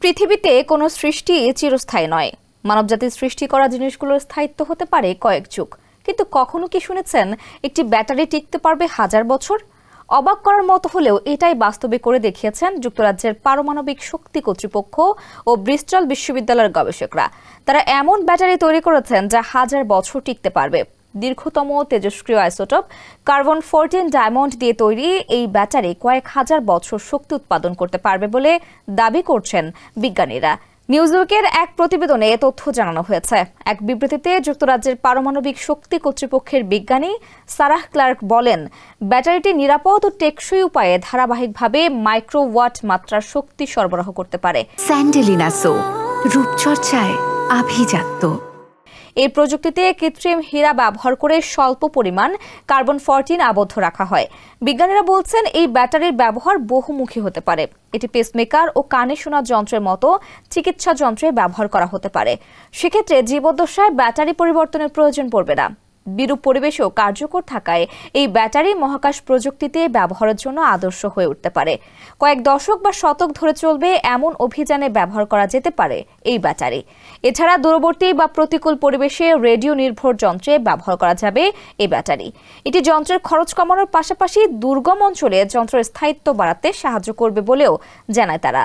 পৃথিবীতে কোনো সৃষ্টি চিরস্থায়ী নয়। মানবজাতির সৃষ্টি করা জিনিসগুলোর স্থায়িত্ব হতে পারে কয়েক যুগ, কিন্তু কখনো কি শুনেছেন একটি ব্যাটারি টিকতে পারবে হাজার বছর? অবাক করার মতো হলেও এটাই বাস্তবে করে দেখিয়েছেন যুক্তরাজ্যের পারমাণবিক শক্তি কর্তৃপক্ষ ও ব্রিস্টল বিশ্ববিদ্যালয়ের গবেষকরা। তারা এমন ব্যাটারি তৈরি করেছেন যা হাজার বছর টিকতে পারবে। দীর্ঘতম তেজস্ক্রিয় আইসোটোপ কার্বন-14 ডায়মন্ড দিয়ে তৈরি এই ব্যাটারি কয়েক হাজার বছর শক্তি উৎপাদন করতে পারবে বলে দাবি করছেন বিজ্ঞানীরা। নিউজউইকের এক প্রতিবেদনে এ তথ্য জানানো হয়েছে। এক বিবৃতিতে যুক্তরাজ্যের পারমাণবিক শক্তি কর্তৃপক্ষের বিজ্ঞানী সারাহ ক্লার্ক বলেন, ব্যাটারিটি নিরাপদ ও টেকসই উপায়ে ধারাবাহিকভাবে মাইক্রোওয়াট মাত্রার শক্তি সরবরাহ করতে পারে। স্যান্ডেলিনা সো, রূপচর্চায় আভিজাত্য। এই প্রযুক্তিতে কৃত্রিম হীরা ব্যবহার করে স্বল্প পরিমাণ কার্বন-14 আবদ্ধ রাখা হয়। বিজ্ঞানীরা বলছেন এই ব্যাটারির ব্যবহার বহুমুখী হতে পারে। এটি পেসমেকার ও কানে শোনা যন্ত্রের মতো চিকিৎসা যন্ত্রে ব্যবহার করা হতে পারে। সেক্ষেত্রে জীবদ্দশায় ব্যাটারি পরিবর্তনের প্রয়োজন পড়বে না। বিরূপ পরিবেশেও কার্যকর থাকায় এই ব্যাটারি মহাকাশ প্রযুক্তিতে ব্যবহারের জন্য আদর্শ হয়ে উঠতে পারে। কয়েক দশক বা শতক ধরে চলবে এমন অভিযানে ব্যবহার করা যেতে পারে এই ব্যাটারি। এছাড়া দূরবর্তী বা প্রতিকূল পরিবেশে রেডিও নির্ভর যন্ত্রে ব্যবহার করা যাবে এই ব্যাটারি। এটি যন্ত্রের খরচ কমানোর পাশাপাশি দুর্গম অঞ্চলে যন্ত্রের স্থায়িত্ব বাড়াতে সাহায্য করবে বলেও জানায় তারা।